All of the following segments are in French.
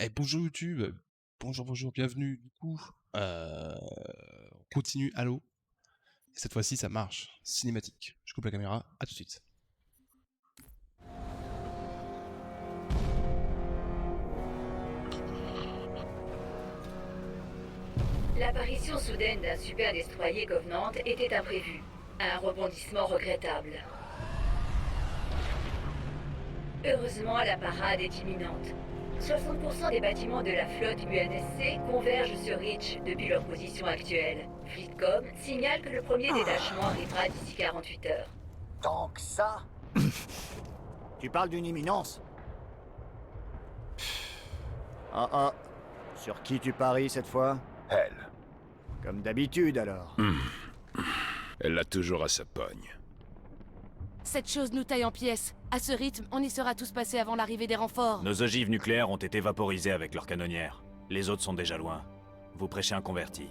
Bonjour YouTube, bonjour, bienvenue. Du coup, on continue Halo. Et cette fois-ci, ça marche. Cinématique. Je coupe la caméra, à tout de suite. L'apparition soudaine d'un super destroyer Covenant était imprévue. Un rebondissement regrettable. Heureusement, la parade est imminente. 60% des bâtiments de la flotte UNSC convergent sur Reach depuis leur position actuelle. Fleetcom signale que le premier détachement arrivera d'ici 48 heures. Tant que ça? Tu parles d'une imminence? Ah. Sur qui tu paries cette fois? Elle. Comme d'habitude alors. Elle l'a toujours à sa pogne. Cette chose nous taille en pièces. À ce rythme, on y sera tous passés avant l'arrivée des renforts. Nos ogives nucléaires ont été vaporisées avec leurs canonnières. Les autres sont déjà loin. Vous prêchez un converti.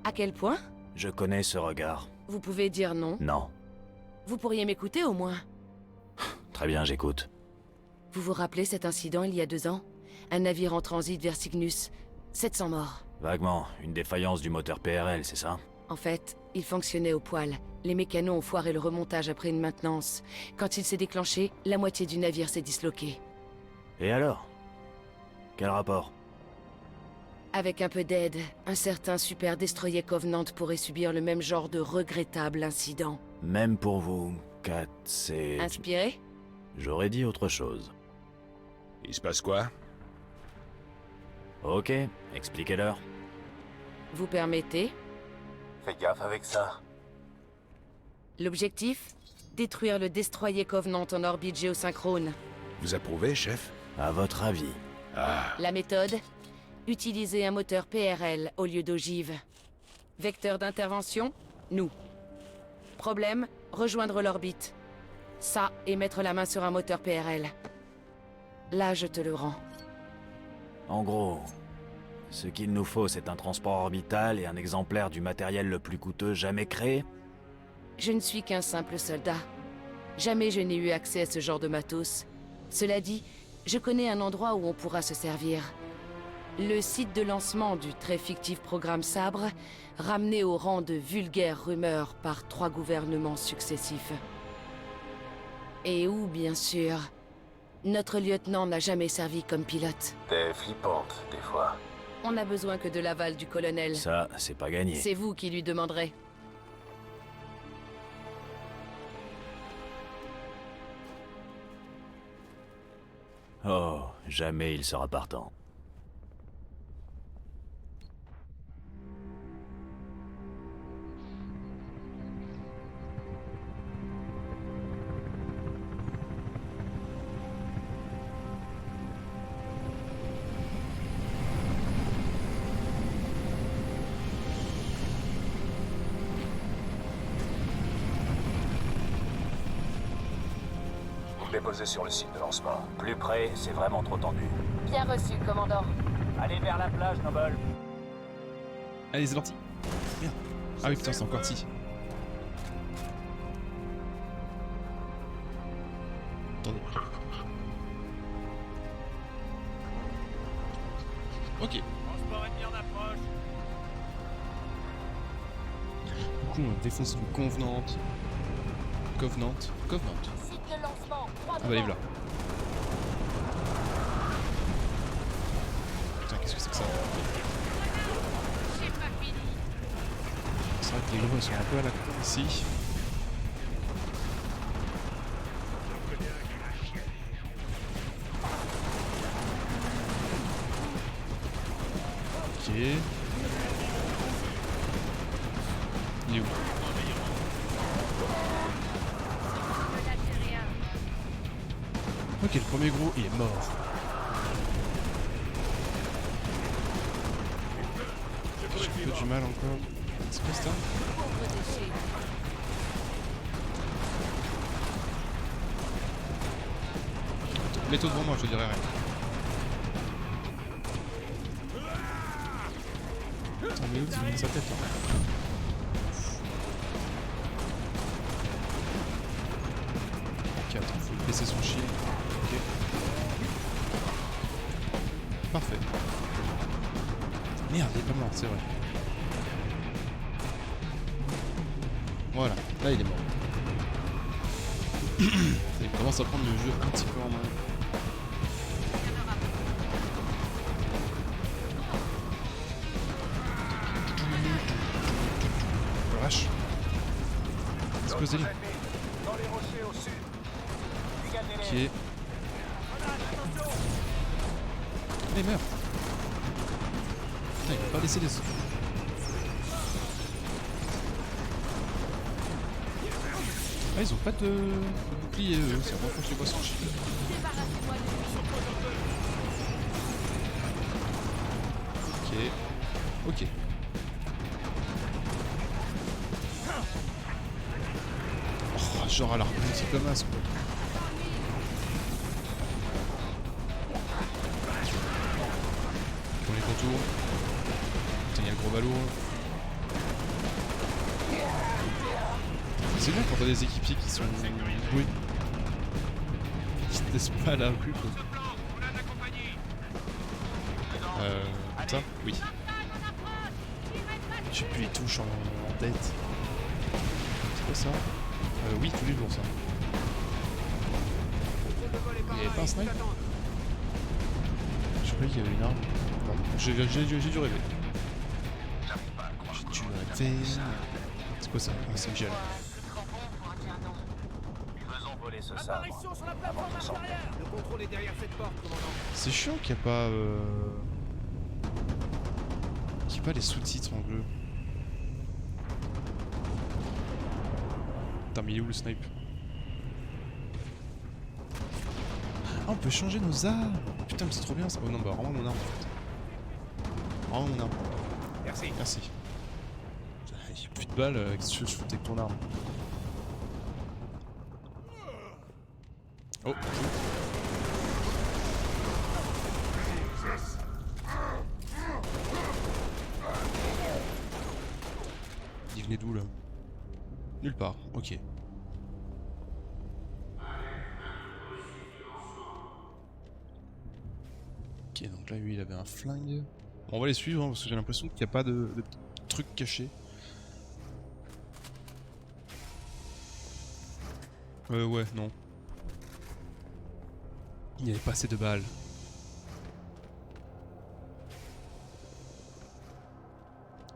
À quel point? Je connais ce regard. Vous pouvez dire non. Non. Vous pourriez m'écouter au moins. Très bien, j'écoute. Vous vous rappelez cet incident il y a 2 ans? Un navire en transit vers Cygnus. 700 morts. Vaguement, une défaillance du moteur PRL, c'est ça? En fait, il fonctionnait au poil. Les mécanos ont foiré le remontage après une maintenance. Quand il s'est déclenché, la moitié du navire s'est disloqué. Et alors? Quel rapport? Avec un peu d'aide, un certain super destroyer Covenant pourrait subir le même genre de regrettable incident. Même pour vous, Kat, c'est... Inspiré? J'aurais dit autre chose. Il se passe quoi? Ok, expliquez-leur. Vous permettez? Fais gaffe avec ça. L'objectif? Détruire le destroyer Covenant en orbite géosynchrone. Vous approuvez, chef? À votre avis? La méthode? Utiliser un moteur PRL au lieu d'ogive. Vecteur d'intervention? Nous. Problème? Rejoindre l'orbite. Ça, et mettre la main sur un moteur PRL. Là, je te le rends. En gros, ce qu'il nous faut, c'est un transport orbital et un exemplaire du matériel le plus coûteux jamais créé? Je ne suis qu'un simple soldat. Jamais je n'ai eu accès à ce genre de matos. Cela dit, je connais un endroit où on pourra se servir. Le site de lancement du très fictif programme Sabre, ramené au rang de vulgaire rumeur par 3 gouvernements successifs. Et où, bien sûr, notre lieutenant n'a jamais servi comme pilote. T'es flippante, des fois. On n'a besoin que de l'aval du colonel. Ça, c'est pas gagné. C'est vous qui lui demanderez. Oh, jamais il sera partant. Vous déposez sur le site de lancement. Plus près, c'est vraiment trop tendu. Bien reçu, commandant. Allez vers la plage, Noble. Allez, c'est parti. Merde. Ah oui, putain, c'est encore ici. Attendez. Ok. Transport ennemi en approche. Du coup, on défonce le Covenant. Covenant. Site de lancement, Ah bah, il est là. Putain, qu'est-ce que c'est que ça? C'est vrai que les gros sont un peu à la con ici. Ok. Il est où? Ok, le premier gros, il est mort. J'ai un peu du mal encore. C'est quoi ça? Mets-toi devant moi, je te dirai rien. Attends, mais où il met sa tête là? Ok, attends, faut baisser son shield. Ok. Parfait. Merde, il est pas mort, c'est vrai. Voilà, là il est mort. Il commence à prendre le jeu un petit peu en main. Oh la vache. C'est quoi ce délire? Dans les rochers au sud. Ok. Mais meurt. Putain, il va pas laisser les autres. Ah, ils ont pas de bouclier, eux. C'est vraiment quand tu les vois sans shield. Ok. Ok. Oh, genre à la repousse comme as, quoi. On les contours. Putain, il y a le gros ballot. C'est bien quand t'as des équipiers qui sont doués. Qui te laissent pas à la rue, quoi. Ça? Oui. J'ai plus les touches en tête. C'est quoi ça? Oui, tous les jours, ça. Il y avait pas un snipe? Je croyais qu'il y avait une arme. Non, j'ai dû rêver. J'ai dû rêver. C'est quoi ça? Ah, c'est une gel. Faisons voler ce sabre. Avant de s'en faire. Le contrôle est derrière cette porte, commandant. C'est chiant qu'il n'y a pas... qu'il n'y ait pas les sous-titres en bleu. Putain, mais il est où le snipe? Ah, on peut changer nos armes! Putain, mais c'est trop bien ça! Oh non, bah rends-moi mon arme en fait. Rends-moi mon arme. Merci. Merci. Il n'y a plus de balles, qu'est-ce que je foutais avec ton arme? Oh! Il venait d'où là? Nulle part, ok. Ok, donc là lui il avait un flingue. Bon, on va les suivre hein, parce que j'ai l'impression qu'il n'y a pas de trucs cachés. Ouais, non. Il n'y avait pas assez de balles.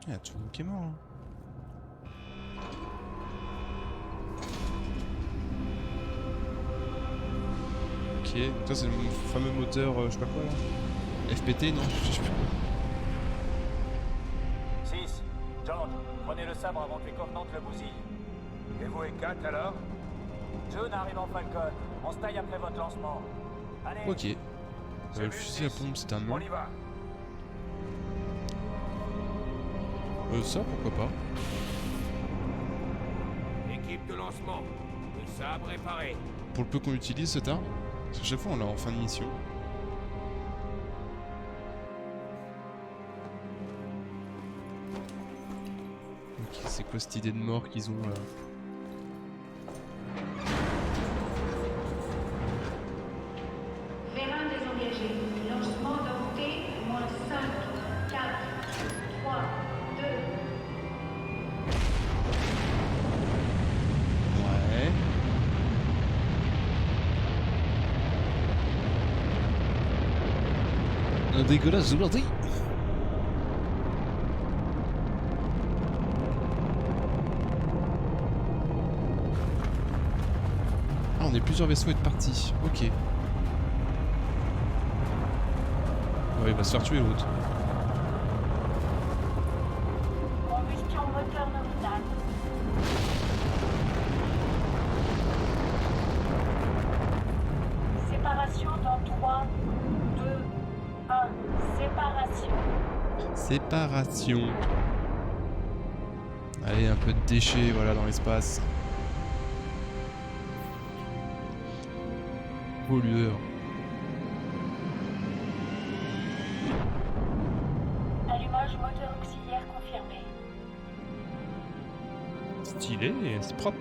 Il y a tout le monde qui est mort. Hein. Ok, donc ça c'est le fameux moteur, je sais pas quoi là. FPT, non, je sais plus. 6. John, prenez le sabre avant que les Covenants le bousillent. Et vous et Kat alors? June arrive en Falcon. On se taille après votre lancement. Allez. Ok. Le fusil à pompe c'est un non. On y va. Ça pourquoi pas. Équipe de lancement. Le sabre est paré. Pour le peu qu'on utilise cette arme, parce que chaque fois on l'a en fin de mission. Ok, c'est quoi cette idée de mort qu'ils ont là? Vérin désengagé. Lancement dans T, moins 5, 4, 3, 2. Ouais. Un dégueulasse aujourd'hui. Ah, on est plusieurs vaisseaux et de partis. Ok. Ouais, il va se faire tuer l'autre. Combustion moteur nominale. Séparation dans 3, 2, 1. Séparation. Séparation. Allez, un peu de déchets, voilà, dans l'espace. Pollueur. Allumage moteur auxiliaire confirmé. Stylé, c'est propre.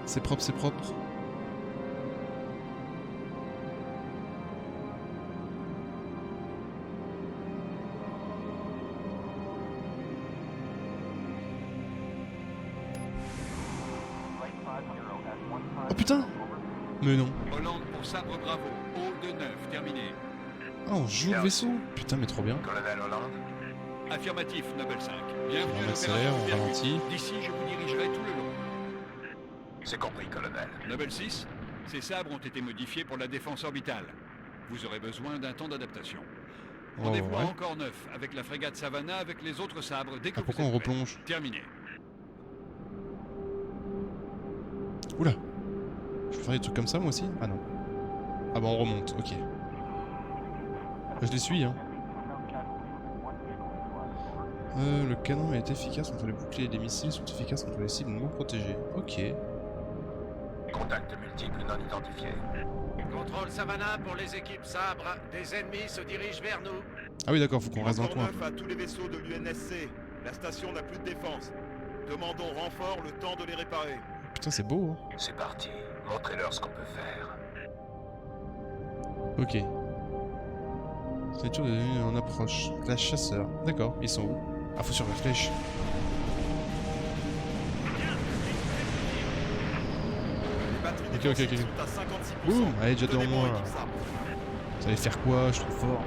C'est propre, c'est propre. Mais non. Hollande pour sabre Bravo. Haut de 9, terminé. Ah, on joue le vaisseau. Putain, mais trop bien. Colonel Hollande. Affirmatif, Noble 5. On Bienvenue à accélère, on l'opération ralentit. Virgule. D'ici, je vous dirigerai tout le long. C'est compris, colonel. Noble 6, ces sabres ont été modifiés pour la défense orbitale. Vous aurez besoin d'un temps d'adaptation. Oh, Rendez-vous à ouais. encore 9 avec la frégate Savannah avec les autres sabres dès que Ah, vous pourquoi êtes on prêts. replonge? Terminé. Oula. Je peux faire des trucs comme ça moi aussi? Ah non. Ah bah on remonte, ok. Bah, je les suis hein. Le canon est efficace contre les boucliers et les missiles sont efficaces contre les cibles non protégées. Ok. Contacts multiples non identifiés. Contrôle Savannah pour les équipes sabres. Des ennemis se dirigent vers nous. Ah oui d'accord, faut qu'on reste dans le Encore coin. 9 à tous les vaisseaux de l'UNSC. La station n'a plus de défense. Demandons renfort le temps de les réparer. Putain c'est beau hein. C'est parti. Montrez-leur ce qu'on peut faire. Ok. Signature de en approche. Classe chasseur. D'accord, ils sont où? Ah faut sur la flèche. Les batteries Ok, défensives ok. sont à 56%. Boum, allez déjà devant Tenez bon, moi. équipe sabre. Vous allez faire quoi? Je trouve fort.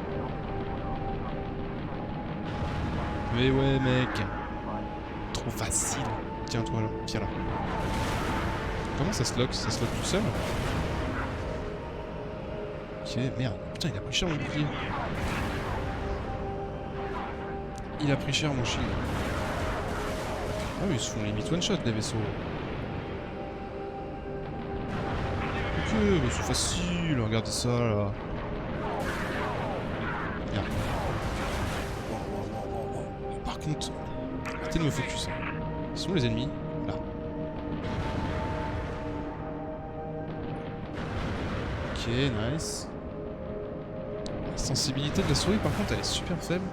Mais ouais mec. Trop facile. Tiens toi là, viens là. Comment ça se lock? Ça se lock tout seul? Ok, merde. Putain il a pris cher mon bouclier. Il a pris cher mon shield. Ah oui, ils se font limite one shot les vaisseaux. Ok, bah c'est facile, regardez ça là. Merde. Par contre, arrêtez de me focus. Ils sont où les ennemis? Là. Ok, nice. La sensibilité de la souris par contre elle est super faible.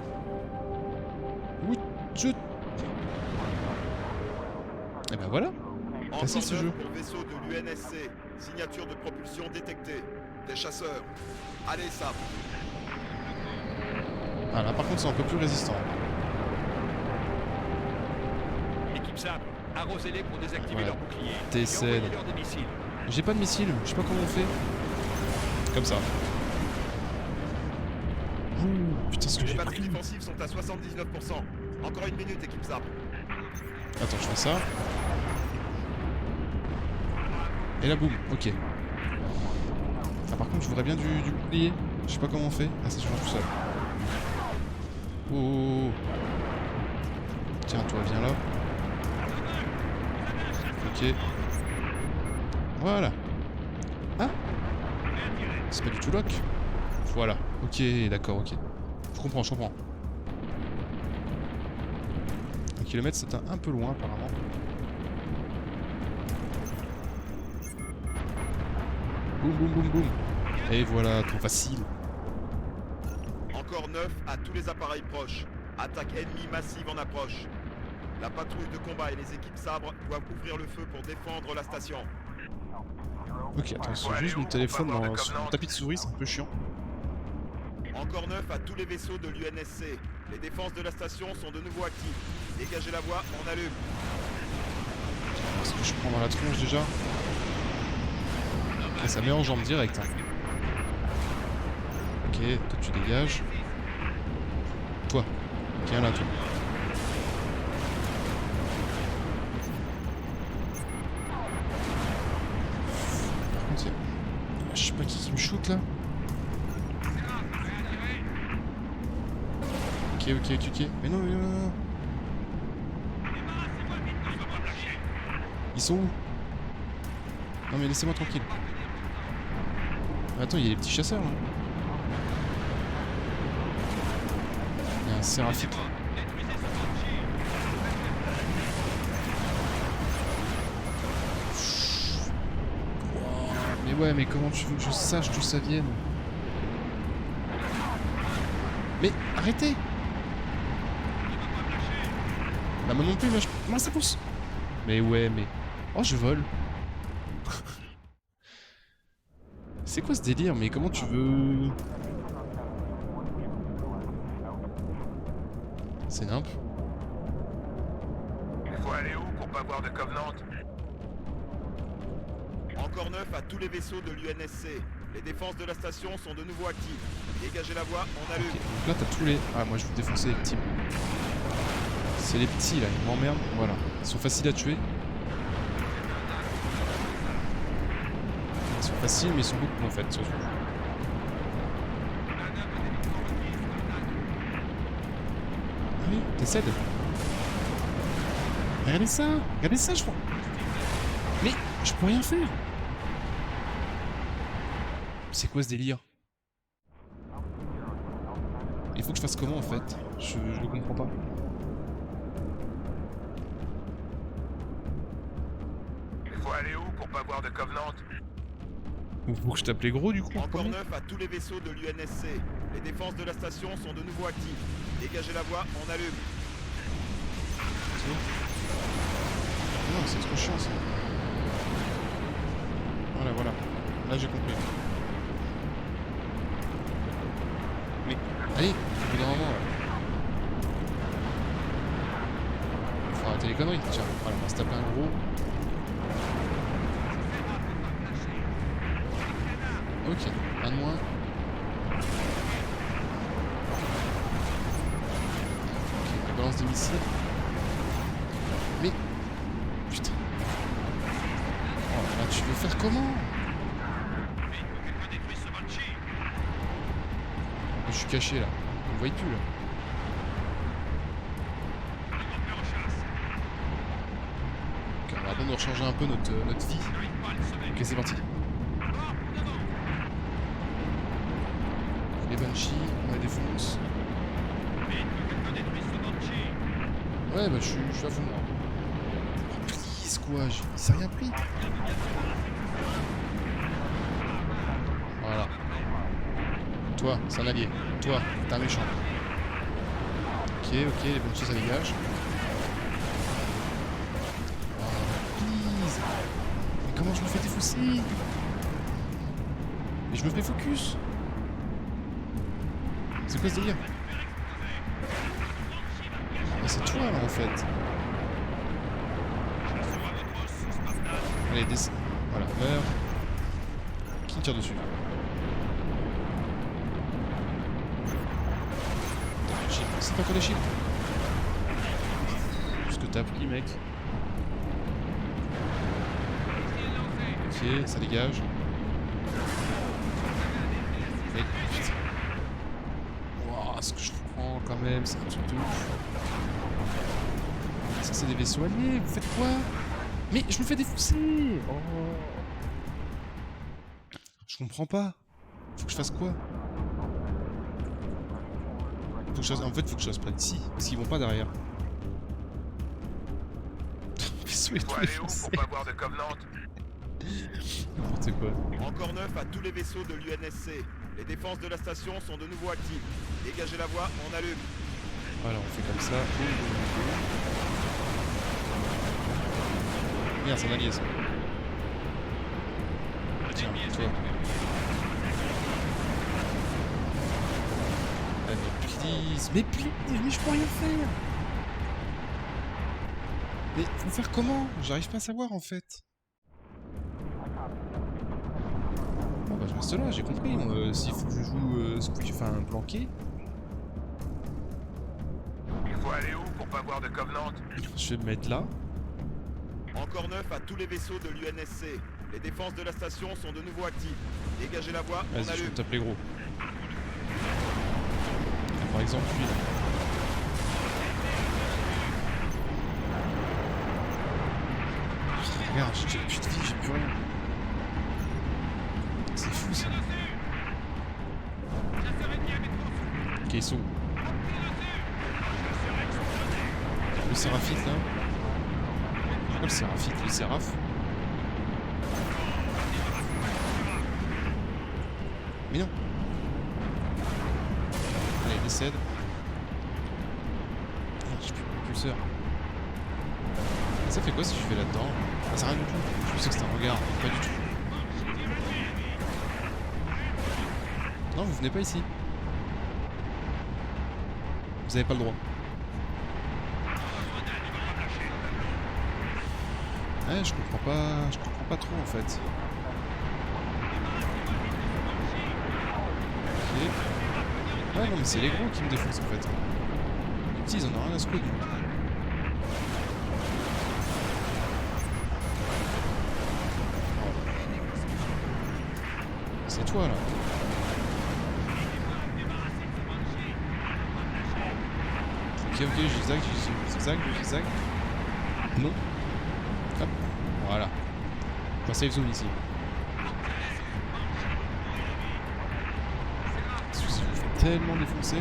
Ouh, chut. Et ben voilà. Encore Facile ce 9 jeu. pour le vaisseau de l'UNSC. Signature de propulsion détectée. Des chasseurs. Allez, sabre. Ah là par contre c'est un peu plus résistant. Équipe sabre, arrosez-les pour désactiver Ouais. leurs boucliers. T'essaies. Et envoyez-leur des missiles. J'ai pas de missile, je sais pas comment on fait. Comme ça. Ouh, putain ce que Les j'ai batteries pris. défensives sont à 79%. Encore une minute, équipe sabre. Attends, je fais ça. Et là, boum, ok. Ah, par contre, je voudrais bien du bouclier. Je sais pas comment on fait. Ah, ça se change tout seul. Oh, oh, oh. Tiens, toi, viens là. Ok. Voilà. Ah c'est pas du tout lock. Voilà. Ok, d'accord, ok. Je comprends, je comprends. 1 kilomètre, c'est un peu loin, apparemment. Boum, boum, boum, boum. Et voilà, trop facile. Encore 9 à tous les appareils proches. Attaque ennemie massive en approche. La patrouille de combat et les équipes sabres doivent ouvrir le feu pour défendre la station. Ok, attends, c'est juste mon téléphone dans sur mon tapis de souris, c'est un peu chiant. Encore 9 à tous les vaisseaux de l'UNSC. Les défenses de la station sont de nouveau actives. Dégagez la voie, on allume. Est-ce que je prends dans la tronche déjà? Ah, ça met en jambe direct. Hein. Ok, toi tu dégages. Toi, viens là toi. Par contre, je sais pas qui me shoot là. Ok, ok, ok, ok. Mais non, mais non, non. Ils sont où? Non mais laissez-moi tranquille. Attends, il y a les petits chasseurs là. Il y a un séraphique. Mais ouais, mais comment tu veux que je sache d'où ça vienne? Mais arrêtez! Bah moi non plus, moi ça pousse! Mais ouais, mais... Oh, je vole! C'est quoi ce délire? Mais comment tu veux... C'est nimp. Il faut aller où pour pas voir de Covenant? Encore 9 à tous les vaisseaux de l'UNSC. Les défenses de la station sont de nouveau actives. Dégagez la voie, on allume. Ok, donc là t'as tous les... Ah moi je veux défoncer les petits. C'est les petits là, ils m'emmerdent. Voilà, ils sont faciles à tuer. Ils sont faciles mais ils sont beaucoup en fait surtout. Ah oui, t'essaides. Regardez ça je crois. Mais je peux rien faire. C'est quoi ce délire? Il faut que je fasse comment en fait? Je le comprends pas. Il faut aller où pour pas voir de Covenant? Ou faut que je tape les gros du coup? Encore 9 à tous les vaisseaux de l'UNSC. Les défenses de la station sont de nouveau actives. Dégagez la voie, on allume. Non, c'est trop chiant ça. Voilà. Là j'ai compris. Mais, allez, au bout d'un moment, faut arrêter les conneries. Tiens, voilà, on va se taper un gros. Ok, un de moins. Ok, on balance des missiles. Mais, putain. Oh là, tu veux faire comment? Je suis caché là. On me voit plus là. Ok, on va attendre de recharger un peu notre vie. Ok, c'est parti. Les Banshees, on les défonce. Ouais, bah je suis à fond. Oh, please quoi, il s'est rien pris. Voilà. Toi, c'est un allié. Toi, t'es un méchant. Ok, les Banshees ça dégage. Oh, please. Mais comment je me fais défausser? Mais je me fais focus. C'est quoi ce délire? Mais c'est toi là en fait. Allez, descends. Voilà, meurs. Qui me tire dessus? C'est pas encore des shields. Ce que t'as pris, mec. Ok, ça dégage. Mais putain. Wouah, ce que je prends quand même, c'est un truc de ouf. Ça, c'est des vaisseaux alliés, vous faites quoi? Mais je me fais défoncer! Oh. Je comprends pas. Faut que je fasse quoi? Faut que je fasse... En fait, faut que je fasse près d'ici, parce qu'ils vont pas derrière. Vaisseau est Faut tout aller où défoncé. pour pas voir de Covenant? N'importe quoi. Encore 9 à tous les vaisseaux de l'UNSC. Les défenses de la station sont de nouveau actives. Dégagez la voie, on allume. Voilà, on fait comme ça. Merde, c'est un allié ça. Tiens, toi. Mais please, mais je peux rien faire. Mais faut faire comment? J'arrive pas à savoir en fait. Bon bah je reste là, j'ai compris. S'il faut que je joue enfin planqué. Il faut aller où pour pas voir de Covenant? Je vais me mettre là. Encore 9 à tous les vaisseaux de l'UNSC. Les défenses de la station sont de nouveau actives. Dégagez la voie, on Vas-y, je allume. vais taper les gros. Par exemple, lui là. Regarde, j'ai plus de vie, j'ai plus rien. C'est fou ça. Ok, ils sont où? Le Séraphite là. Pourquoi le Séraphite? Le Séraph? Mais non. Allez, décède. J'ai plus de propulseur. Ça fait quoi si je vais là-dedans? Ah, c'est rien du tout. Je pensais que c'était un regard. Pas du tout. Non, vous venez pas ici. Vous avez pas le droit. Ouais, je comprends pas trop en fait. Ouais, non, mais c'est les gros qui me défoncent en fait. Les petits, ils en ont rien à secouer. C'est toi là. Ok, je zigzag. Non. Hop, voilà. Pas safe zone ici. Je me fais tellement défoncer.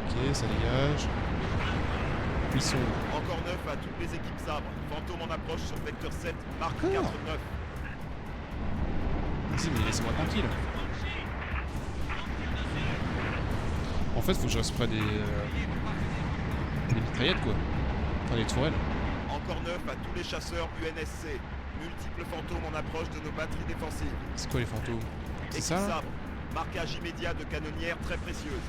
Ok, ça dégage. Ils sont... Encore 9 à toutes les équipes sabres. Fantôme en approche sur vecteur 7, marque Encore 4-9. Vas-y, mais laissez-moi tranquille. En fait, faut que je reste près des mitraillettes, quoi. Enfin, des tourelles. Encore 9 à tous les chasseurs UNSC. Multiples fantômes en approche de nos batteries défensives. C'est quoi les fantômes? C'est Équipe ça là? sabre. Marquage immédiat de canonnières très précieuses.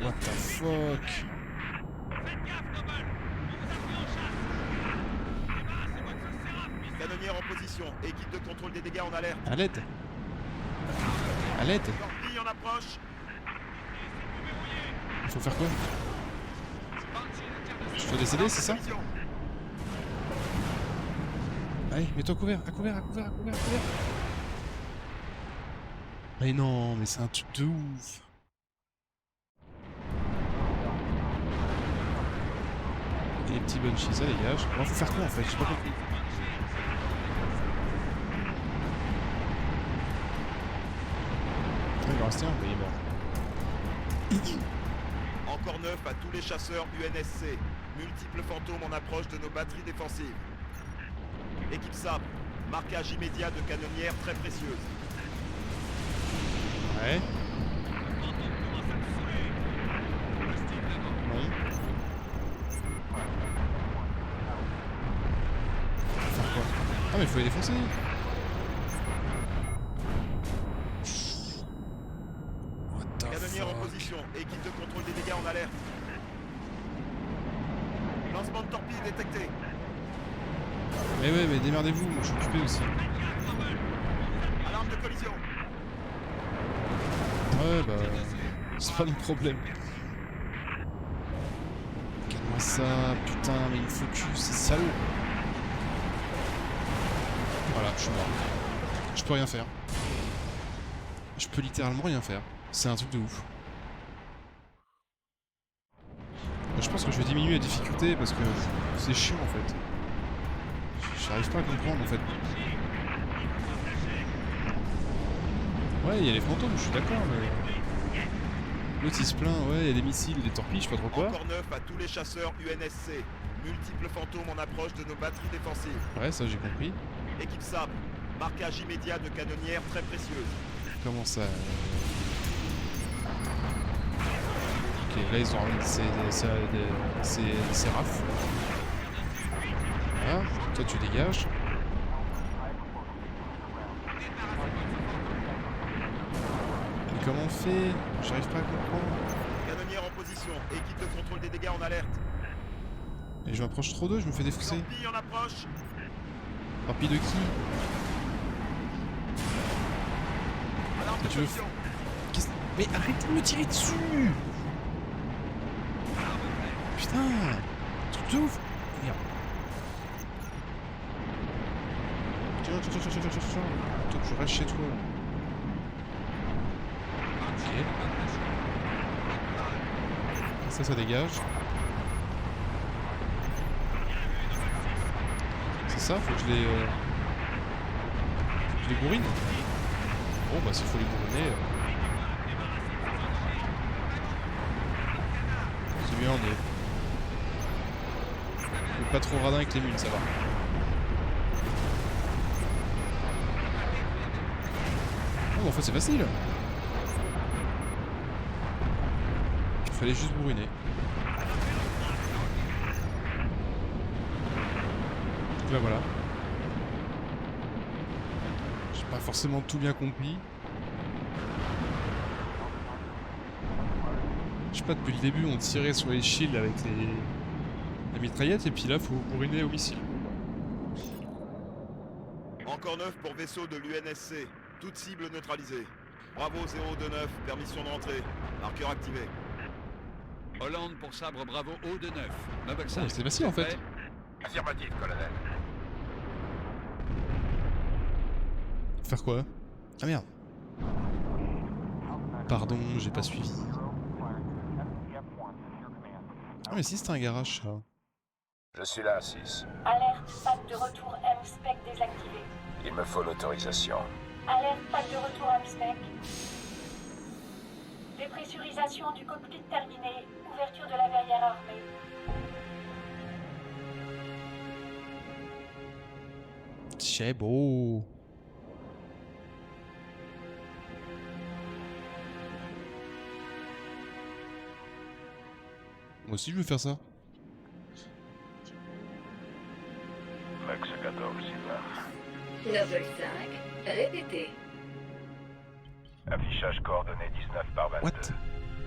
What the fuck? Canonnière en position. Équipe de contrôle des dégâts en alerte. À l'aide. À l'aide. Torpille en approche. Il faut faire quoi? Je dois décéder, c'est ça? Collision. Allez, mets-toi à couvert, à couvert. Mais non, mais c'est un truc de ouf. Et les petits bunchies, ça dégage. Bon, faut faire quoi en fait? J'ai pas compris. Il va rester un, mais il est mort. Encore 9 à tous les chasseurs UNSC. Multiples fantômes en approche de nos batteries défensives. Équipe sabre. Marquage immédiat de canonnières très précieuses. Ouais. Non. Faire quoi? Ah mais faut les défoncer. What the Canonnière en fuck? position. Équipe de contrôle des dégâts en alerte. Lancement de torpille détecté. Mais ouais, mais démerdez-vous, moi je suis occupé aussi. Alarme de collision. Ouais, bah... c'est pas mon problème. Regarde-moi ça, putain, mais il me focus, c'est salaud. Voilà, je suis mort. Je peux rien faire. Je peux littéralement rien faire. C'est un truc de ouf. Je pense que je vais diminuer la difficulté parce que c'est chiant en fait. J'arrive pas à comprendre en fait. Ouais, il y a les fantômes, je suis d'accord, mais... L'autre il se plaint, ouais, il y a des missiles, des torpilles, je sais pas trop quoi. Encore 9 à tous les chasseurs UNSC. Multiples fantômes en approche de nos batteries défensives. Ouais, ça j'ai compris. Équipe sabre. Marquage immédiat de canonnières très précieuses. Comment ça Ok, là ils ont des séraphes. Voilà, toi tu dégages. Mais comment on fait? J'arrive pas à comprendre. Canonnière en position. Équipe de contrôle des dégâts en alerte. Et je m'approche trop d'eux, je me fais défoncer. Torpille en approche. Torpille de qui? Alarme de Tu veux- collision. Mais arrêtez de me tirer dessus! Putain! Truc de ouf! Merde. Tiens. Toi que je reste chez toi. Ok. Ça dégage. C'est ça, faut que je les... Je les bourrine. Bon bah s'il faut les bourriner... C'est bien, on est... On est pas trop radin avec les mules, ça va. Oh, en fait c'est facile. Il fallait juste bourriner. Donc là voilà. J'ai pas forcément tout bien compris. Je sais pas, depuis le début, on tirait sur les shields avec la mitraillette, et puis là, faut bourriner au missile. Encore 9 pour vaisseau de l'UNSC. Toute cible neutralisée. Bravo 029, permission d'entrée. Marqueur activé. Hollande pour sabre Bravo haut de 9. Noble Oh, 5. c'est facile en fait. Prêt? Affirmatif, colonel. Faire quoi? Ah merde. Pardon, j'ai pas suivi. Ah mais si, c'était un garage ça. Je suis là, 6. Alerte, pack de retour M-Spec désactivé. Il me faut l'autorisation. Alerte, pack de retour M-Spec. Dépressurisation du cockpit terminée. Ouverture de la verrière armée. C'est beau. Moi aussi je veux faire ça. Max 14, Sylvain. Noble 5, répétez. Affichage coordonnées 19 par 22. What?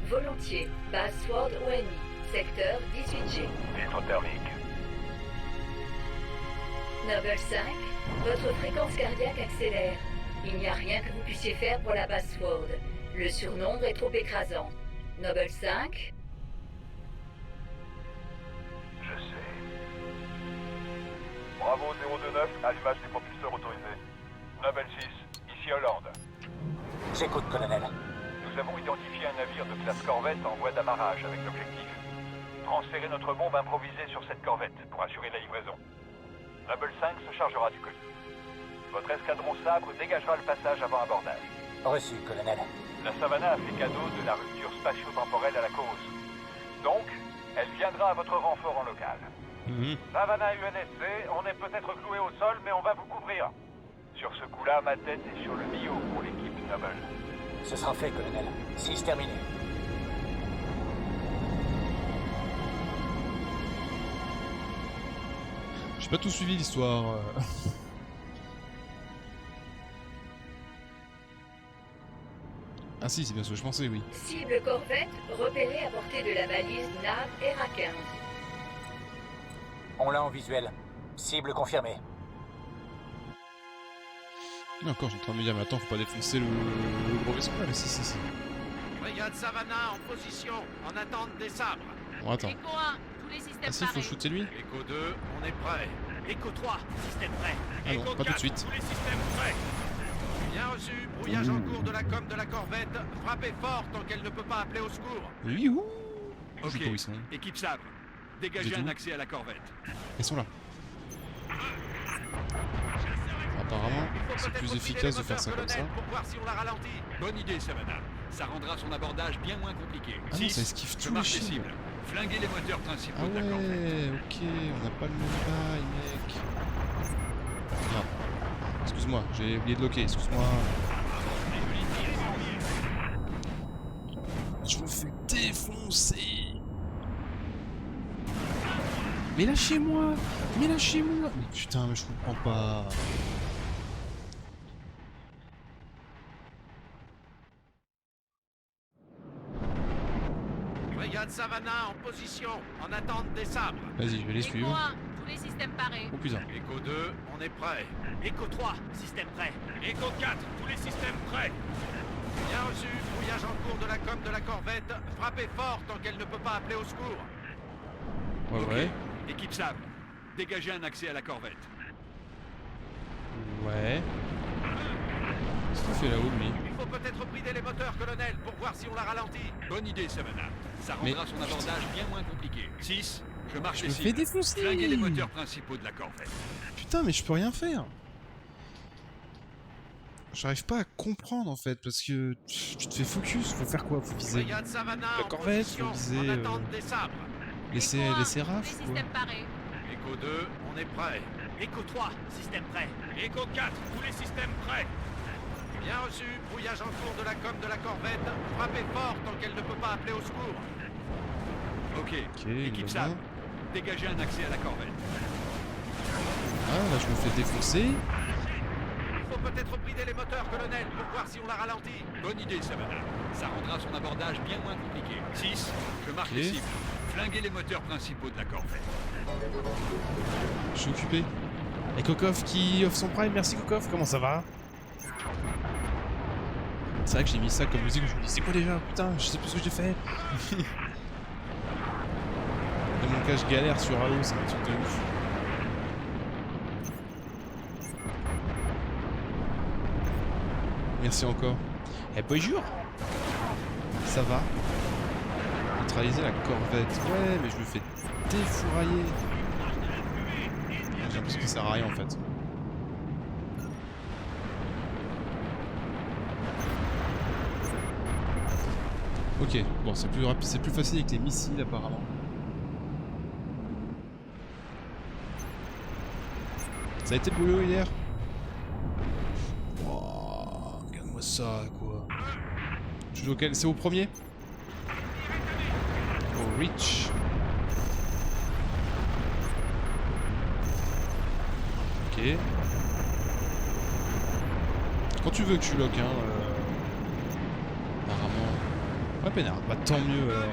Volontiers, base Sword ONI, secteur 18G. Filtre thermique. Noble 5, votre fréquence cardiaque accélère. Il n'y a rien que vous puissiez faire pour la base Sword. Le surnombre est trop écrasant. Noble 5, Je sais. Bravo 029, allumage des propulseurs autorisés. Noble 6, ici Hollande. J'écoute, colonel. Nous avons identifié un navire de classe corvette en voie d'amarrage avec l'objectif. Transférer notre bombe improvisée sur cette corvette pour assurer la livraison. Noble 5 se chargera du colis. Votre escadron sabre dégagera le passage avant abordage. Reçu, colonel. La Savannah a fait cadeau de la rupture spatio-temporelle à la cause. Donc, elle viendra à votre renfort en local. Savannah UNSC, on est peut-être cloué au sol, mais on va vous couvrir. Sur ce coup-là, ma tête est sur le bio pour l'équipe Noble. Ce sera fait, colonel. 6 terminé. J'ai pas tout suivi l'histoire. Ah si, c'est bien ce que je pensais, oui. cible corvette repérée à portée de la balise NAV ERA 15. On l'a en visuel. Cible confirmée. Mais encore, j'ai en train de me dire, mais attends, faut pas défoncer le gros vaisseau là, mais si. Brigade Savannah en position, en attente des sabres. Bon, attends. Echo 1, tous les systèmes Ah si, faut shooter lui? Echo 2, on est prêt. Echo 3, système prêt. Ah non, Echo pas tout de 4, suite. tous les systèmes prêts. Bien reçu, brouillage en cours de la com de la corvette. Frappez fort tant qu'elle ne peut pas appeler au secours. Oui, ouh. Je sais Ok, pas où ils sont. équipe sabre. Dégagez J'ai un tout. accès à la corvette. Ils sont là. Apparemment, Il faut c'est peut-être plus vider efficace les de faire ça moteurs, comme ça. colonel, pour voir si on la ralentit. Bonne idée, Savannah. Ça rendra son abordage bien moins compliqué. Ah non, 6, ça esquive je tous les marque les shields. cibles. Flinguez les moteurs principaux Ah de la corvette. ouais, ok, on n'a pas le même bail, mec. Merde. Excuse-moi, j'ai oublié de loquer, excuse-moi. Je me fais défoncer. Mais lâchez-moi. Mais lâchez-moi. Mais putain, mais je comprends pas. Brigade Savannah en position, en attente des sabres. Vas-y, je vais les Echo suivre. 1, tous les systèmes parés. Oh putain. Echo 2, on est prêt. Echo 3, système prêt. Echo 4, tous les systèmes prêts. Bien reçu, brouillage en cours de la com de la corvette. Frappez fort tant qu'elle ne peut pas appeler au secours. Ouais, Ok, ouais. équipe sabre. Dégagez un accès à la corvette. Ouais. Qu'est-ce qu'il fait là-haut, lui? Il faut peut-être brider les moteurs, colonel, pour voir si on la ralentit. Bonne idée, Savannah. Ça Mais- rendra son abordage bien moins compliqué. 6, je marque Je les me fais cibles. défoncer. Flinguez les moteurs principaux de la corvette. Putain, mais je peux rien faire. J'arrive pas à comprendre en fait, parce que tu te fais focus, faut faire quoi? Faut viser Brigade Savannah la en corvette, position, faut viser en attente des sabres. les Echo 1, RAF, tous les quoi. systèmes parés. Echo 2, on est prêt. Echo 3, système prêt. Echo 4, tous les systèmes prêts. Bien reçu, brouillage en cours de la com de la corvette. Frappez fort tant qu'elle ne peut pas appeler au secours. Ok, Ok, équipe là-bas. sabre. Dégagez un accès à la corvette. Ah, là je me fais défoncer. Il faut peut-être brider les moteurs, colonel, pour voir si on la ralentit. Bonne idée, Savannah. Ça rendra son abordage bien moins compliqué. 6, je marque Ok. les cibles. Flinguez les moteurs principaux de la corvette. Je suis occupé. Et Kokov qui offre son prime, merci Kokov, comment ça va? C'est vrai que j'ai mis ça comme musique, je me dis c'est quoi déjà? Putain, je sais plus ce que j'ai fait. Dans mon cas, je galère sur Halo, c'est un truc de ouf. Merci encore. Eh bonjour. Ça va? Neutraliser la corvette. Ouais, mais je me fais défourailler. J'ai l'impression que ça sert à rien en fait. Ok, bon c'est plus rapide, c'est plus facile avec les missiles apparemment. Ça a été le boulot hier? Oh, regarde-moi ça quoi. Je joue auquel? C'est au premier? Au Reach. Ok. Quand tu veux que tu lock, hein. Apparemment. Ouais, peinard. Bah tant mieux alors.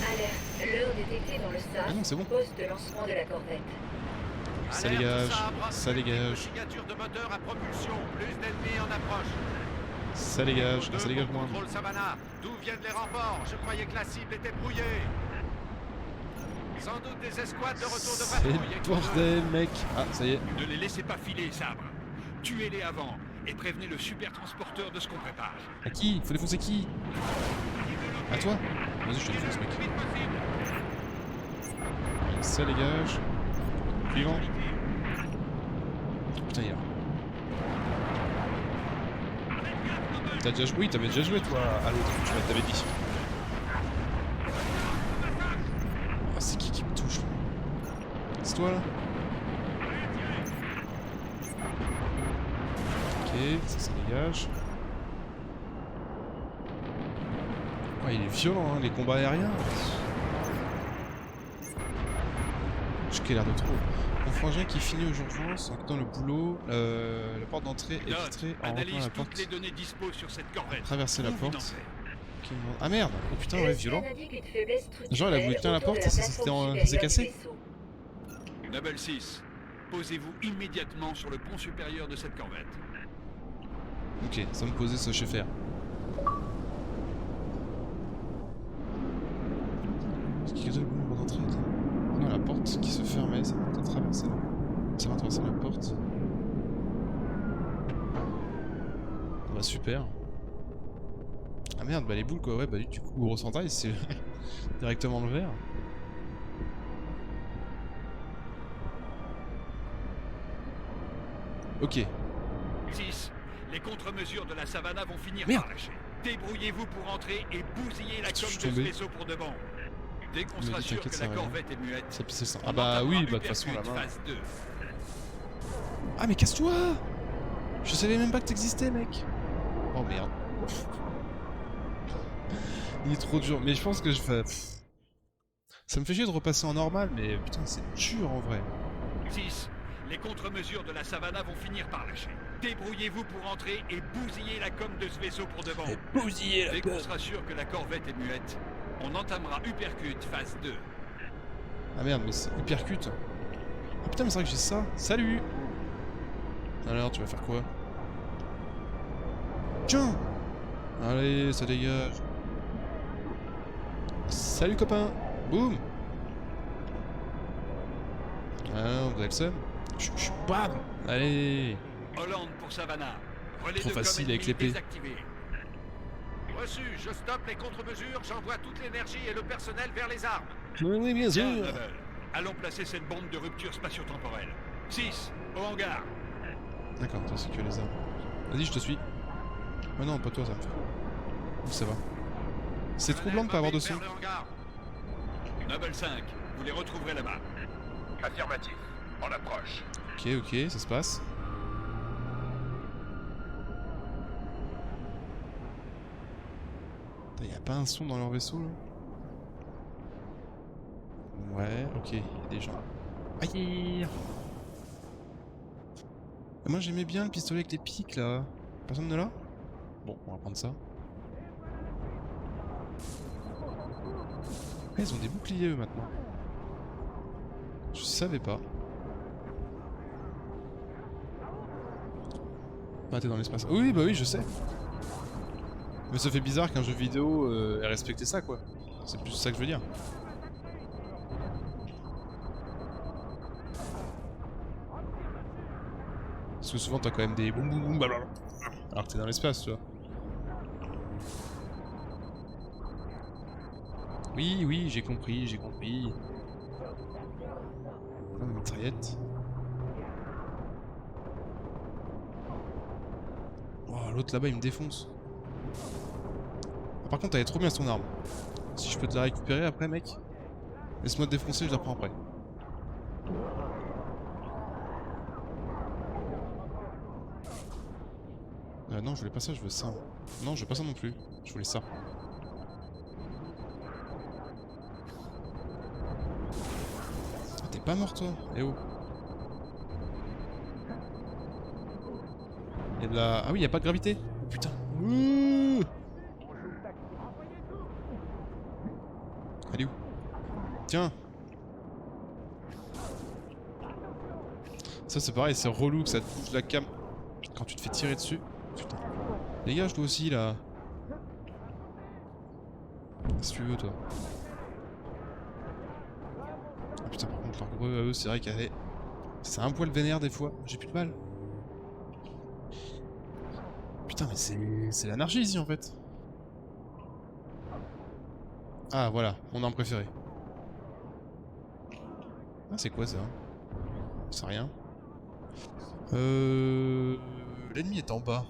Alerte. L'heure détectée dans le Ah non, c'est bon. SAF. Poste de lancement de la corvette. Ça Alerte dégage. Sabre, Ça dégage. signature de moteur à propulsion. Plus d'ennemis en approche. Ça dégage. Niveau Ça 2 dégage pour moins. Contrôle Savannah. D'où viennent les renforts? Je croyais que la cible était brouillée. Sans doute des escouades de retour de C'est patrouille. le bordel, mec. Ah, ça y est. Ne les laissez pas filer, Sabre. Tuez-les avant et prévenez le super transporteur de ce qu'on prépare. À qui? Faut défoncer qui? À toi? Vas-y, je te défonce, mec. Ça dégage. Suivant. Putain, il est là. T'as déjà joué? Oui, t'avais déjà joué, toi, à l'autre. Tu t'avais dit. Oh, c'est qui me touche? C'est toi, là? Ok, ça dégage. Ouais, il est violent, hein, les combats aériens. J'ai l'air de trop. Mon frangin qui finit aux urgences en quittant le boulot, la porte d'entrée est Note, vitrée en rentrant analyse la toutes porte. les données dispo sur cette corvette. Traverser la Trouve une porte. entrée. Ok, ah merde! Oh putain, ouais, violent. Genre, il a voulu tenir la porte, ça s'est cassé. Noble 6, posez-vous immédiatement sur le pont supérieur de cette corvette. Ok, ça me posait ce je sais faire. Ce qui résout le bon moment d'entrée. Non, la porte qui se fermait, ça va traverser la... Ça va traverser la porte. Ah bah super. Ah merde, bah les boules quoi, ouais, bah du coup, gros entaille, c'est directement le vert. Ok. 6, les contre-mesures de la Savannah vont finir Merde. par lâcher. Débrouillez-vous pour entrer et bousiller la Je suis com de ce tombé. vaisseau pour de bon. Dès qu'on Me sera dis, sûr t'inquiète, que ça la va rien. corvette est muette, Ça pissait ça. on Ah bah entamera oui, bah de toute façon Uppercut là-bas. phase 2. Ah mais casse-toi! Je savais même pas que t'existais, mec! Oh merde. Il est trop dur, mais je pense que je fais... Ça me fait chier de repasser en normal, mais putain c'est dur en vrai. 6, les contre-mesures de la Savannah vont finir par lâcher. Débrouillez-vous pour entrer et bousiller la com de ce vaisseau pour de bon. Bousiller Dès qu'on sera sûr que la corvette est muette, on entamera Uppercut phase 2. Ah merde, mais c'est hypercute. Ah putain, mais c'est vrai que j'ai ça. Salut! Alors, tu vas faire quoi? Tiens! Allez, ça dégage. Salut copain! Boum! Ah, vous avez le seum? Bam! Allez! Hollande pour Savannah. Relais Trop de facile com avec ennemi l'épée. désactivé. Reçu, je stoppe les contre-mesures, j'envoie toute l'énergie et le personnel vers les armes. Oui, bien sûr! Bien, Noble. Allons placer cette bombe de rupture spatio-temporelle. 6, au hangar. D'accord, toi c'est que les armes. Vas-y, je te suis. Oh non, pas toi, ça me fait. Où ça va? C'est troublant de pas avoir de son. Vers le hangar. Noble 5, vous les retrouverez là-bas. Affirmatif. On approche. Ok, ok, ça se passe. Y'a pas un son dans leur vaisseau là? Ouais, ok, y'a des gens. Aïe! Moi j'aimais bien le pistolet avec les pics là. Personne ne l'a? Bon, on va prendre ça. Ah, ils ont des boucliers eux maintenant. Je savais pas. Ah, t'es dans l'espace. Oui, bah oui, je sais. Mais ça fait bizarre qu'un jeu vidéo ait respecté ça, quoi. C'est plus ça que je veux dire. Parce que souvent t'as quand même des boum boum boum blablabla. Alors que t'es dans l'espace, tu vois. Oui, oui, j'ai compris, j'ai compris. Plein de mitraillettes. Oh, l'autre là-bas il me défonce. Ah, par contre, elle est trop bien son arme. Si je peux te la récupérer après, mec. Laisse-moi te défoncer, je la prends après. Non, je voulais pas ça, je veux ça. Non, je veux pas ça non plus. Je voulais ça. Ah, t'es pas mort, toi? Eh oh. Y'a de la... Ah oui, y'a pas de gravité. Oh, putain. Ouh. Elle est où? Tiens. Ça c'est pareil, c'est relou que ça te bouge la cam quand tu te fais tirer dessus. Putain. Dégage toi aussi là. Si tu veux toi. Ah putain, par contre leur greu à eux c'est vrai qu'elle est... C'est un poil vénère des fois. J'ai plus de balles. Putain mais c'est l'anarchie ici en fait. Ah voilà, mon arme préférée. Ah c'est quoi ça? C'est rien. L'ennemi est en bas.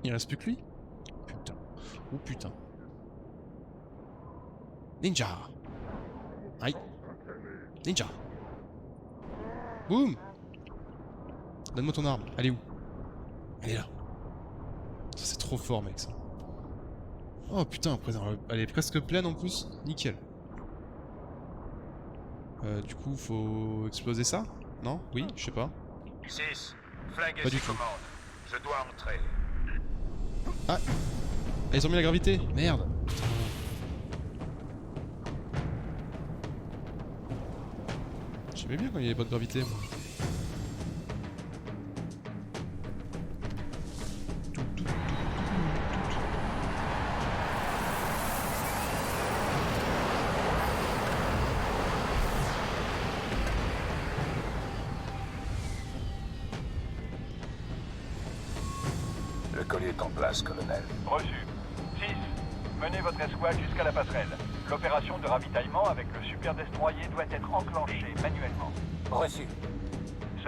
Il reste plus que lui? Putain. Oh putain. Ninja. Aïe. Ninja. Boum. Donne-moi ton arme. Elle est où? Elle est là. Ça c'est trop fort mec ça. Oh putain, elle est presque pleine en plus. Nickel. Du coup, faut exploser ça? Non? Oui? Je sais pas. 6. Flinguez Pas ses du tout. commandes. Je dois entrer. Ah! Ils ont mis la gravité! Merde! J'aimais bien quand il n'y avait pas de gravité, moi. Le collier est en place, colonel. Reçu. 6. Menez votre escouade jusqu'à la passerelle. L'opération de ravitaillement avec le super destroyer doit être enclenchée manuellement. Reçu.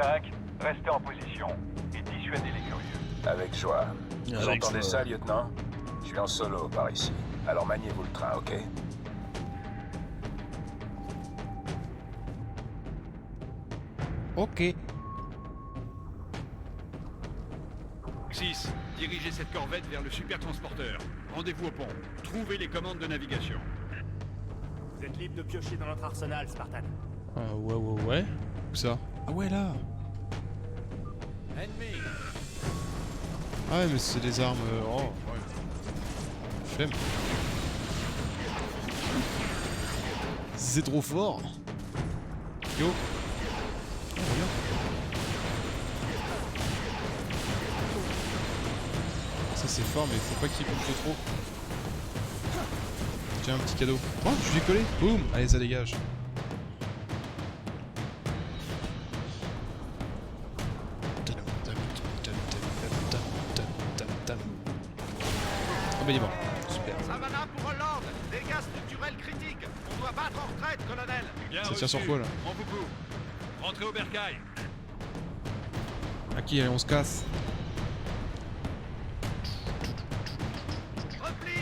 5. Restez en position et dissuadez les curieux. Avec joie. Vous Avec entendez joie. ça, lieutenant? Je suis en solo par ici. Alors maniez-vous le train, ok? Ok. 6. Dirigez cette corvette vers le supertransporteur. Rendez-vous au pont. Trouvez les commandes de navigation. Vous êtes libre de piocher dans notre arsenal, Spartan. Ah ouais. Où ça? Ah ouais là! Ennemi. Ah ouais mais c'est des armes... Oh, ouais. Flemme. C'est trop fort! Yo! Oh, regarde. Ça c'est fort mais faut pas qu'il bouge trop. Tiens un petit cadeau. Oh je suis décollé! Boum! Allez ça dégage. Ah bah il est mort. Super. Savannah pour Hollande. Dégâts structurels critiques. On doit battre en retraite, colonel. Bien Ça reçu. tire sur quoi là? On vous couvre. Rentrez au bercail. À qui? Allez on se casse. Repli.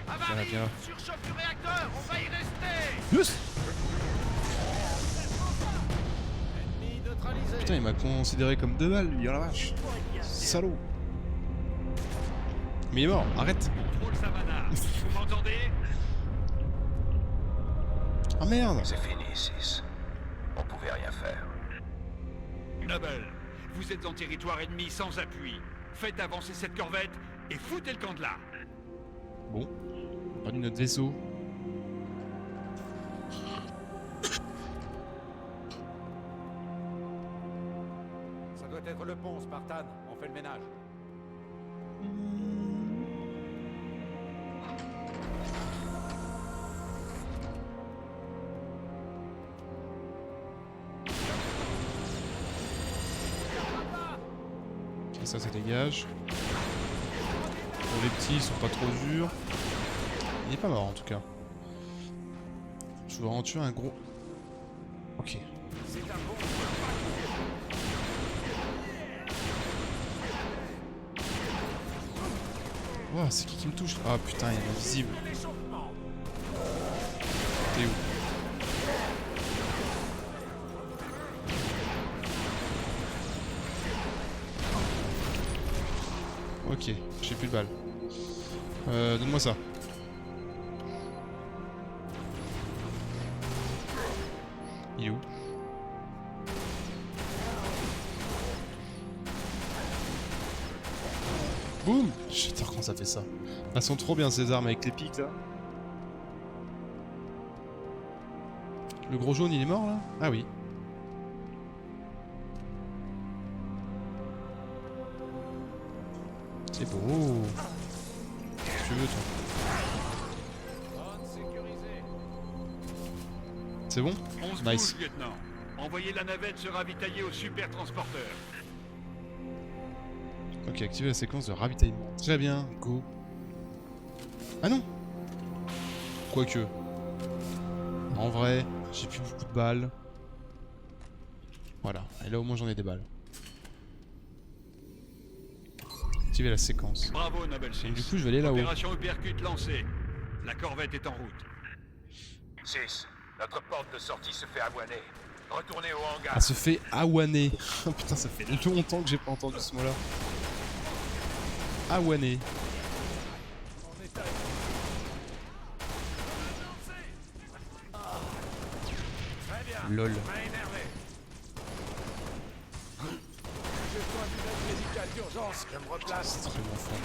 Viens là, Avarie. viens là. Surchauffe du réacteur. On va y rester. Yes. Ennemi neutralisé. Putain il m'a considéré comme deux balles lui, oh la vache. Salaud. Mais il est mort, arrête. Contrôle Savannah. Vous m'entendez? Ah merde. C'est fini, 6. On pouvait rien faire. Noble, vous êtes en territoire ennemi sans appui. Faites avancer cette corvette et foutez le camp de là. Bon. On a perdu notre vaisseau. Ça doit être le pont, Spartan. On fait le ménage. Ok, ça dégage. Pour les petits, ils sont pas trop durs. Il est pas mort en tout cas. Je dois en tuer un gros. Ok. Wow, c'est qui me touche? Ah putain, il est invisible. T'es où? Ok, j'ai plus de balles. Donne-moi ça. Il est où? Boum! J'adore quand ça fait ça. Elles sont trop bien ces armes avec les pics là. Le gros jaune il est mort là? Ah oui. C'est beau. Qu'est-ce que tu veux toi? C'est bon? 11 Nice. bouges, lieutenant. Envoyez la navette se ravitailler au super transporteur. Ok, activez la séquence de ravitaillement. Très bien, go. Ah non! Quoique. En vrai, j'ai plus beaucoup de balles. Voilà, et là au moins j'en ai des balles. Activez la séquence. Bravo, Noble 6. Et du coup, je vais aller là-haut. Opération Uppercut lancée. La corvette est en route. 6. Notre porte de sortie se fait avoiner. Retournez au hangar. Elle se fait awaner. Oh putain, ça fait longtemps que j'ai pas entendu ce mot-là. Awaner. Lol. C'est extrêmement fort.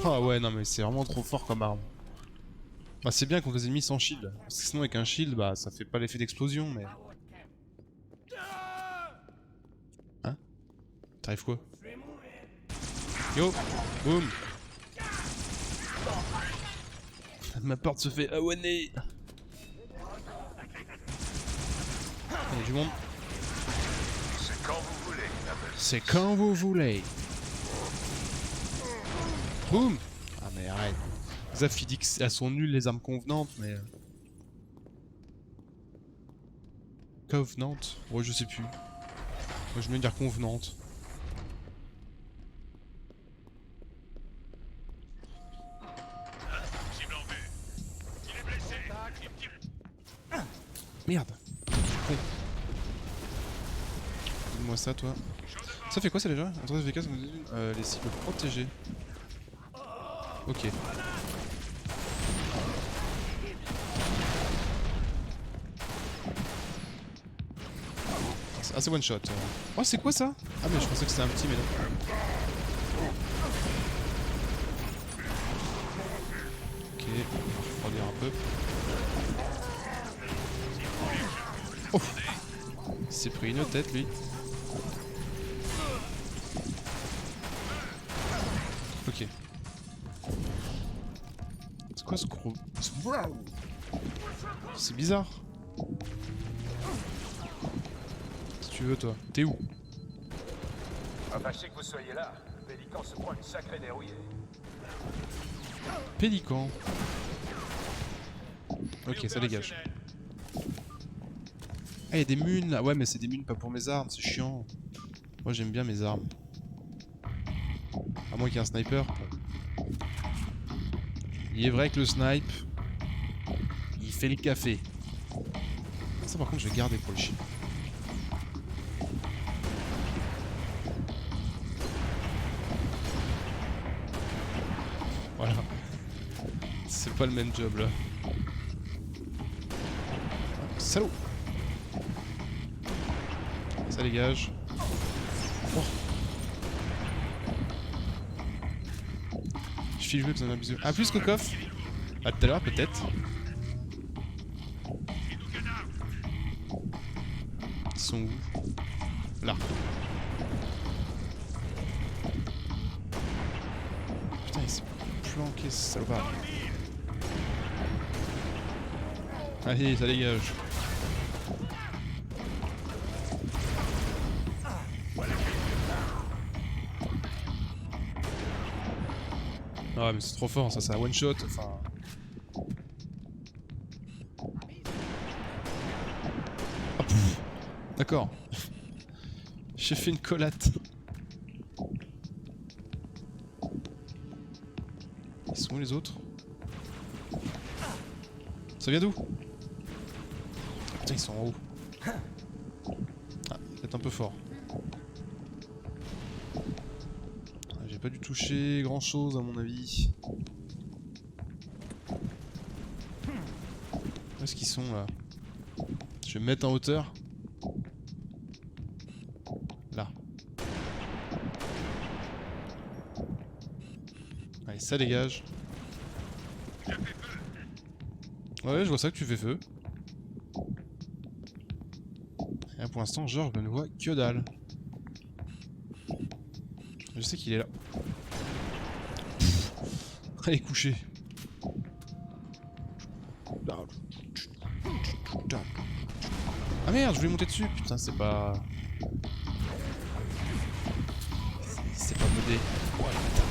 Ah ouais, non mais c'est vraiment trop fort comme arme. Bah c'est bien contre les ennemis sans shield. Parce que sinon avec un shield, bah ça fait pas l'effet d'explosion, mais... Hein? T'arrives quoi? Yo! Boum! Ma porte se fait awaner! Il y a du monde. C'est quand vous voulez, Noble. C'est quand vous voulez. Boum! Ah mais arrête. Zaf il dit qu'elles sont nulles les armes convenantes, mais... Covenante? Ouais, je sais plus. Moi je vais dire convenante. Merde. Con. Donne-moi ça, toi. Ça fait quoi ça déjà? Entrée efficace, les cibles protégées. Ok. Ah, c'est one shot. Oh, c'est quoi ça? Ah, mais je pensais que c'était un petit, mais non. Ok, on va refroidir un peu. Oh! Il s'est pris une tête, lui. Ok. C'est quoi ce gros... C'est bizarre. Si tu veux, toi. T'es où? Enfin, je sais que vous soyez là. Le Pélican se prend une sacrée dérouillée. Pélican. Ok, ça dégage. Ah, y'a des munes là. Ouais, mais c'est des munes pas pour mes armes, c'est chiant. Moi, j'aime bien mes armes. À moins qu'il y ait un sniper. Il est vrai que le snipe, il fait le café. Ça, par contre, je vais garder pour le chien. Voilà. C'est pas le même job là. Salaud! Ça dégage. Oh. Je file jouer, besoin d'un bisou. Ah, plus que coffre. À tout à l'heure, peut-être. Ils sont où? Là. Putain, il s'est planqué, ce salopard. Allez, ça dégage. Ah mais c'est trop fort, ça c'est un one shot, enfin... Ah, d'accord. J'ai fait une collate. Ils sont où les autres? Ça vient d'où? Putain, ils sont en haut. Ah, peut-être un peu fort. J'ai pas dû toucher grand chose à mon avis. Où est-ce qu'ils sont là? Je vais me mettre en hauteur. Là. Allez, ça dégage. Ouais, je vois ça que tu fais feu. Et là, pour l'instant, Georges ne voit que dalle. Je sais qu'il est là. Allez, coucher. Ah merde, je voulais monter dessus. Putain, c'est pas... C'est pas modé. Oh, putain.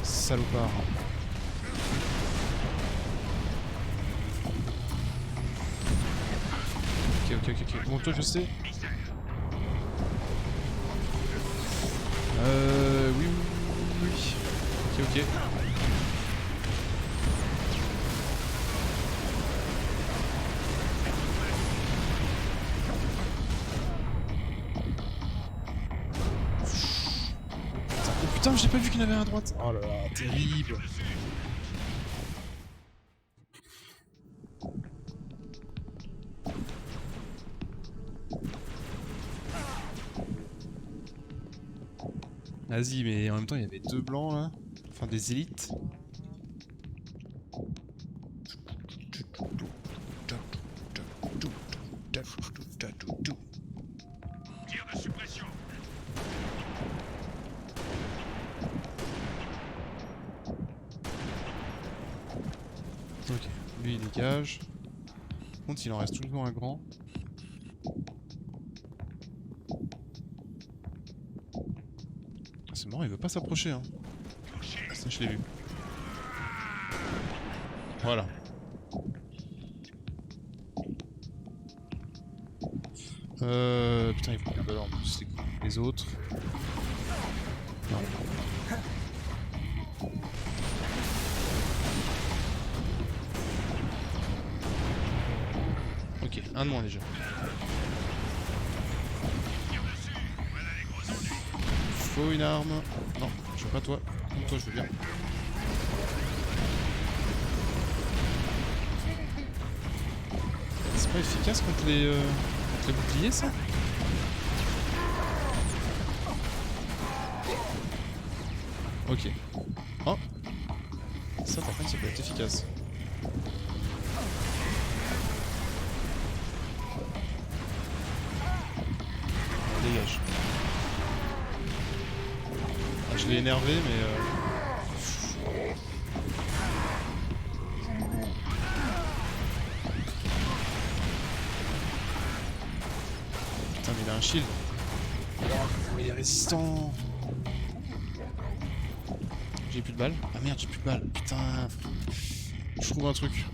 Salopard. Ok. Bon, toi, je sais. Oui. Ok. Oh putain, j'ai pas vu qu'il y en avait un à droite. Oh là là, terrible. Vas-y, mais en même temps, il y avait deux blancs là. Enfin, des élites. Tir de suppression. Ok, lui il dégage. Par contre, il en reste toujours un grand. C'est marrant, il veut pas s'approcher hein. Ah, ça je l'ai vu. Voilà. Putain, il faut regarder là en plus, c'est quoi les autres? Non. Ok, un de moins déjà. Faut une arme. Non, je veux pas toi. Comme toi, je veux bien. C'est pas efficace contre les boucliers, ça? Ok. Oh! Ça, par contre, ça peut être efficace. On dégage. Ah, je l'ai énervé, mais putain, mais il a un shield. Oh, il est résistant. J'ai plus de balles. Ah merde, j'ai plus de balles. Putain. Je trouve un truc.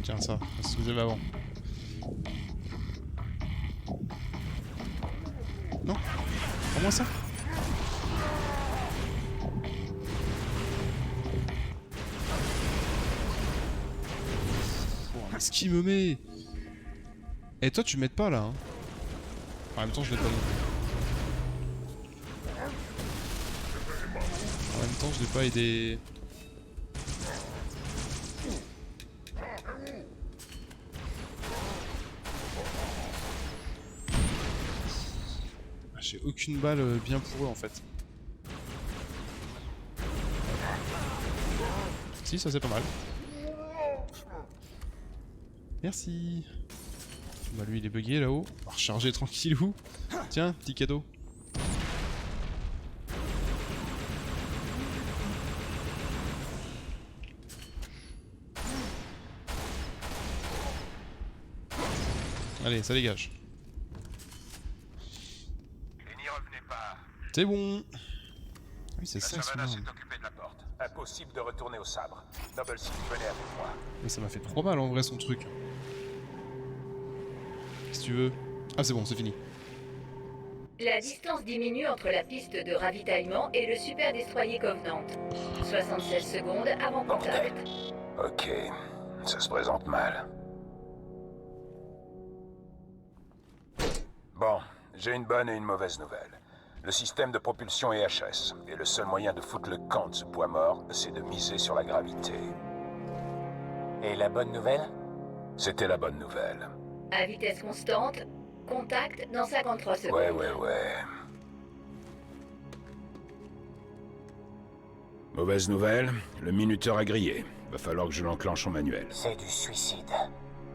Tiens, ça. C'est ce que j'avais avant. Non. Prends-moi ça. Oh, mais ce qu'il me met. Et toi, tu m'aides pas là. Hein. En même temps, je l'ai pas non plus. l'instant je l'ai pas aidé. J'ai aucune balle bien pour eux en fait. Si, ça c'est pas mal. Merci. Bah lui il est bugué là-haut. On va recharger tranquillou. Tiens, petit cadeau. Allez, ça dégage. Et n'y revenez pas. C'est bon. Oui, c'est La ça, Savannah son s'est arme. occupée de la porte. Impossible de retourner au sabre. Noble City, venez avec moi. Mais ça m'a fait trop mal en vrai son truc. Si tu veux. Ah c'est bon, c'est fini. La distance diminue entre la piste de ravitaillement et le super destroyer Covenant. 76 secondes avant contact. Ok, ça se présente mal. Bon, j'ai une bonne et une mauvaise nouvelle. Le système de propulsion est HS, et le seul moyen de foutre le camp de ce poids mort, c'est de miser sur la gravité. Et la bonne nouvelle? C'était la bonne nouvelle. À vitesse constante, contact dans 53 secondes. Ouais. Mauvaise nouvelle, le minuteur a grillé. Va falloir que je l'enclenche en manuel. C'est du suicide.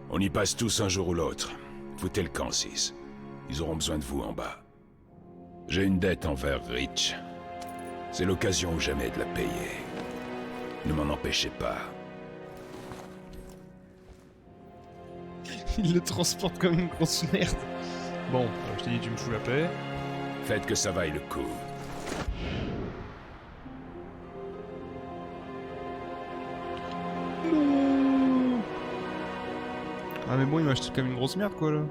On y passe tous un jour ou l'autre. Foutez le camp 6. Ils auront besoin de vous en bas. J'ai une dette envers Rich. C'est l'occasion ou jamais de la payer. Ne m'en empêchez pas. Il le transporte comme une grosse merde. Bon, je t'ai dit tu me fous la paix. Faites que ça vaille le coup. Ah mais bon, il m'a acheté comme une grosse merde quoi là.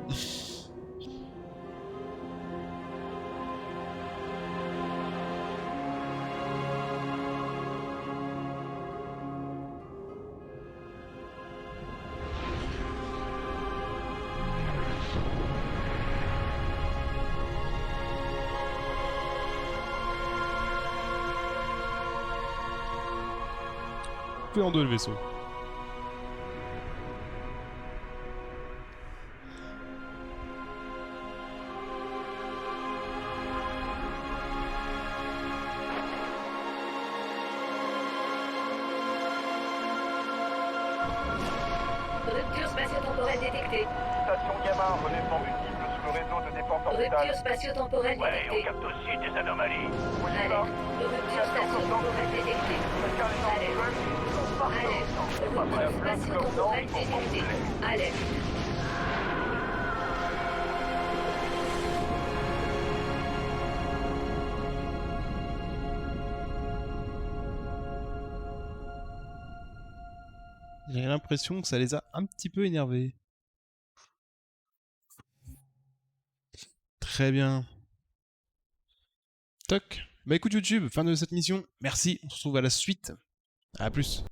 Coupé en deux le vaisseau. Rupture spatio-temporelle détectée. Station Gamma, relèvement multiple sous le réseau de défense orbitale. Rupture spatio-temporelle détectée. capte aussi des anomalies. Alerte. Rupture spatio-temporelle détectée. Alerte. Rupture spatio-temporelle détectée. Alerte. J'ai l'impression que ça les a un petit peu énervés. Très bien. Toc. Bah écoute YouTube, fin de cette mission. Merci, on se retrouve à la suite. À plus.